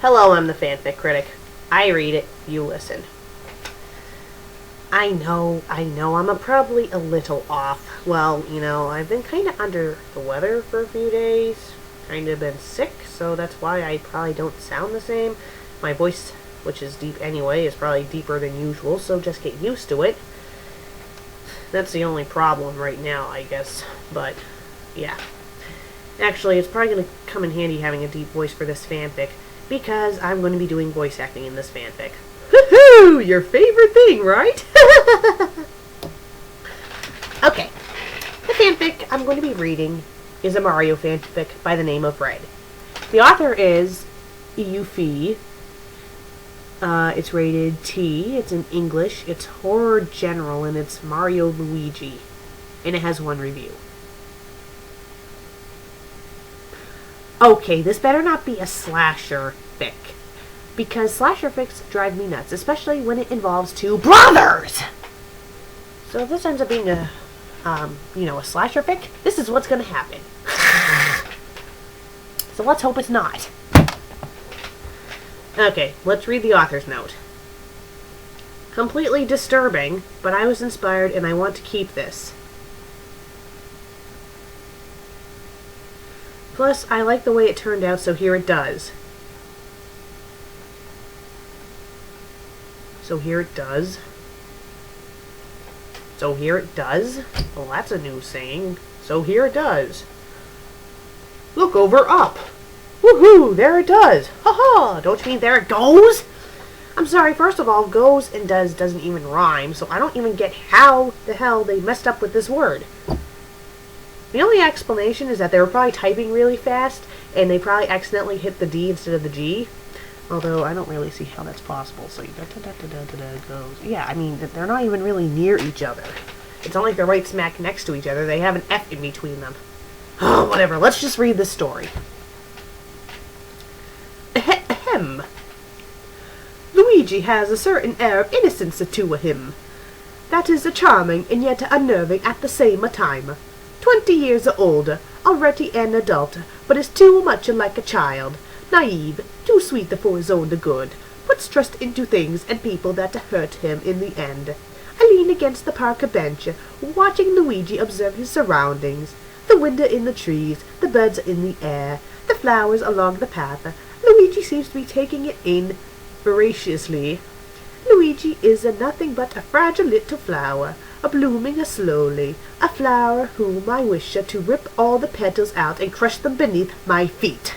Hello, I'm the FanFic Critic. I read it, you listen. I know, I'm probably a little off. Well, I've been kind of under the weather for a few days. Kind of been sick, so that's why I probably don't sound the same. My voice, which is deep anyway, is probably deeper than usual, so just get used to it. That's the only problem right now, I guess. But, yeah. Actually, it's probably going to come in handy having a deep voice for this fanfic, because I'm going to be doing voice acting in this fanfic. Woohoo! Your favorite thing, right? Okay. The fanfic I'm going to be reading is a Mario fanfic by the name of Red. The author is Yuffie. It's rated T. It's in English. It's horror general, and it's Mario Luigi. And it has 1 review. Okay, this better not be a slasher fic. Because slasher fics drive me nuts, especially when it involves 2 brothers! So if this ends up being a slasher fic, this is what's gonna happen. So let's hope it's not. Okay, let's read the author's note. Completely disturbing, but I was inspired and I want to keep this. Plus, I like the way it turned out, so here it does. So here it does. So here it does? Well, that's a new saying. So here it does. Look over up. Woohoo! There it does. Ha-ha! Don't you mean there it goes? I'm sorry, first of all, goes and does doesn't even rhyme, so I don't even get how the hell they messed up with this word. The only explanation is that they were probably typing really fast, and they probably accidentally hit the D instead of the G. Although, I don't really see how that's possible. So, goes. Yeah, I mean, they're not even really near each other. It's not like they're right smack next to each other. They have an F in between them. Oh, whatever. Let's just read this story. Ahem. Luigi has a certain air of innocence to him. That is charming and yet unnerving at the same time. 20 years old, already an adult, but is too much like a child. Naive, too sweet for his own good, puts trust into things and people that hurt him in the end. I lean against the park bench, watching Luigi observe his surroundings. The wind in the trees, the birds in the air, the flowers along the path. Luigi seems to be taking it in voraciously. Luigi is nothing but a fragile little flower, blooming slowly, a flower whom I wish to rip all the petals out and crush them beneath my feet.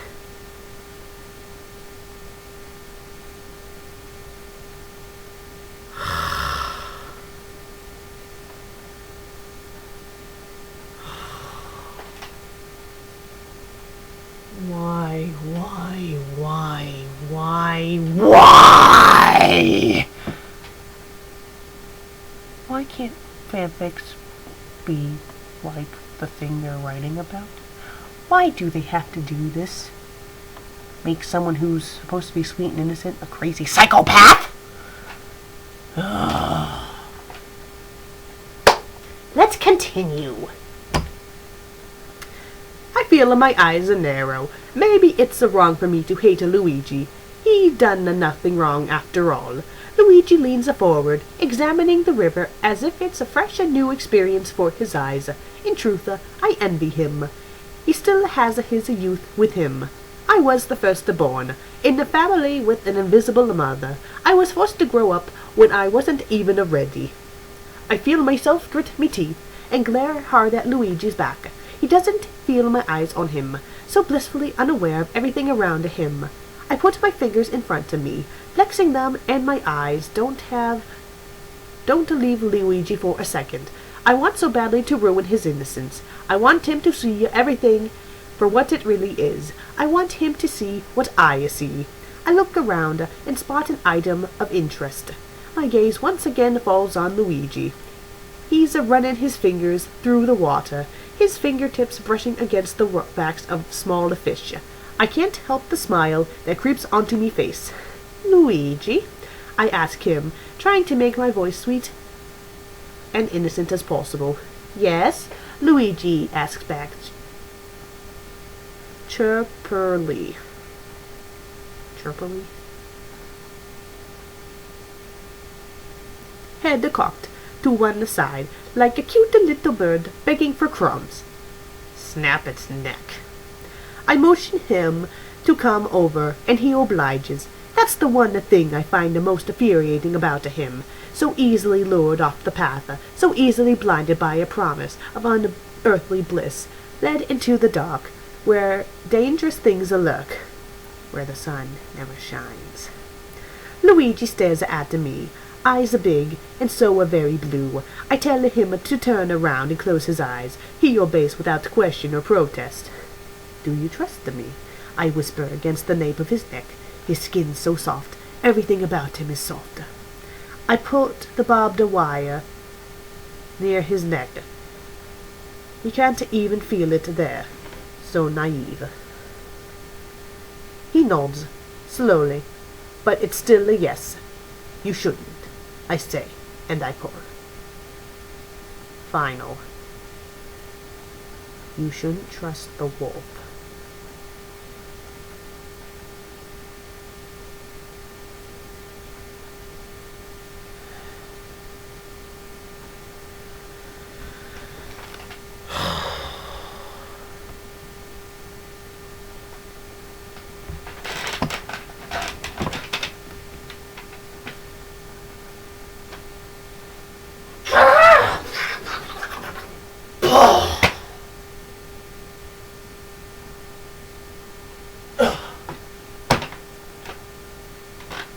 Why? Why can't fanfics be like the thing they're writing about? Why do they have to do this? Make someone who's supposed to be sweet and innocent a crazy psychopath? Let's continue. I feel my eyes are narrow. Maybe it's wrong for me to hate Luigi. He done nothing wrong after all. Luigi leans forward, examining the river as if it's a fresh and new experience for his eyes. In truth, I envy him. He still has his youth with him. I was the firstborn, in a family with an invisible mother. I was forced to grow up when I wasn't even ready. I feel myself grit me teeth and glare hard at Luigi's back. He doesn't feel my eyes on him, so blissfully unaware of everything around him. I put my fingers in front of me, flexing them, and my eyes don't leave Luigi for a second. I want so badly to ruin his innocence. I want him to see everything for what it really is. I want him to see what I see. I look around and spot an item of interest. My gaze once again falls on Luigi. He's running his fingers through the water, his fingertips brushing against the backs of small fish. I can't help the smile that creeps onto me face. Luigi? I ask him, trying to make my voice sweet and innocent as possible. Yes? Luigi asks back chirpily. chirpily. Head cocked to one side, like a cute little bird begging for crumbs. Snap its neck. I motion him to come over, and he obliges. That's the one thing I find the most infuriating about him. So easily lured off the path, so easily blinded by a promise of unearthly bliss, led into the dark, where dangerous things lurk, where the sun never shines. Luigi stares at me, eyes big and so very blue. I tell him to turn around and close his eyes. He obeys without question or protest. Do you trust me? I whisper against the nape of his neck. His skin's so soft, everything about him is soft. I put the barbed wire near his neck. He can't even feel it there. So naive. He nods, slowly, but it's still a yes. You shouldn't, I say, and I purr. Final. You shouldn't trust the wolf.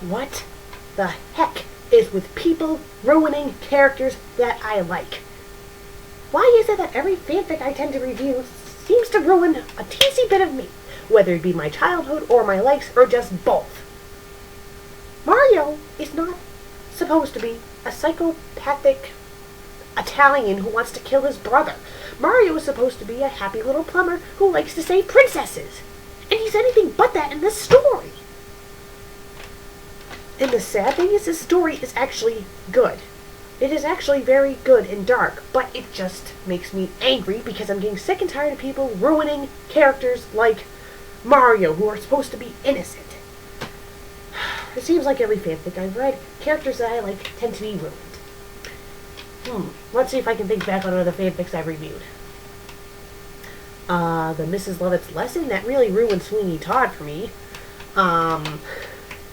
What the heck is with people ruining characters that I like? Why is it that every fanfic I tend to review seems to ruin a teensy bit of me, whether it be my childhood or my likes or just both? Mario is not supposed to be a psychopathic Italian who wants to kill his brother. Mario is supposed to be a happy little plumber who likes to save princesses. And he's anything but that in this story. And the sad thing is, this story is actually good. It is actually very good and dark, but it just makes me angry because I'm getting sick and tired of people ruining characters like Mario, who are supposed to be innocent. It seems like every fanfic I've read, characters that I like tend to be ruined. Let's see if I can think back on other fanfics I've reviewed. The Mrs. Lovett's Lesson, that really ruined Sweeney Todd for me.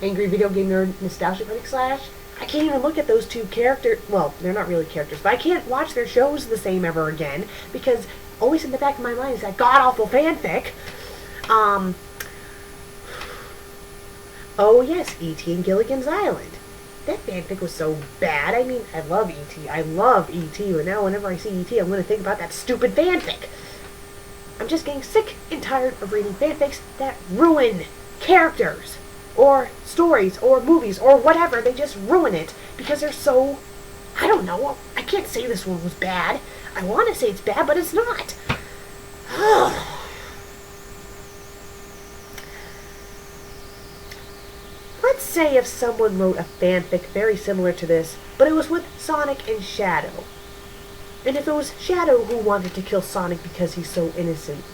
Angry Video Game Nerd Nostalgia Critic Slash. I can't even look at those two characters. Well, they're not really characters, but I can't watch their shows the same ever again because always in the back of my mind is that god-awful fanfic. Oh yes, E.T. and Gilligan's Island. That fanfic was so bad. I mean, I love E.T. I love E.T. But now whenever I see E.T., I'm going to think about that stupid fanfic. I'm just getting sick and tired of reading fanfics that ruin characters, or stories, or movies, or whatever. They just ruin it because they're so... I don't know. I can't say this one was bad. I want to say it's bad, but it's not. Let's say if someone wrote a fanfic very similar to this, but it was with Sonic and Shadow. And if it was Shadow who wanted to kill Sonic because he's so innocent,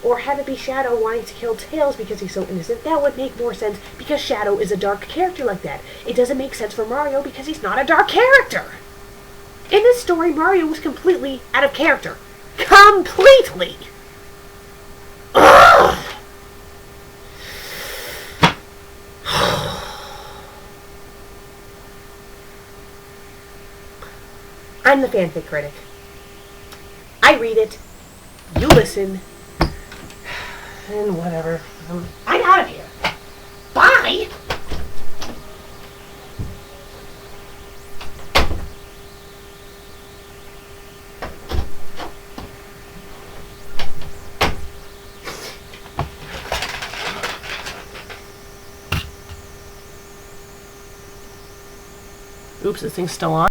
or have it be Shadow wanting to kill Tails because he's so innocent, that would make more sense because Shadow is a dark character like that. It doesn't make sense for Mario because he's not a dark character. In this story, Mario was completely out of character. Completely! Ugh! I'm the fanfic critic. I read it, you listen, and whatever. I'm out of here. Bye! Oops, this thing's still on.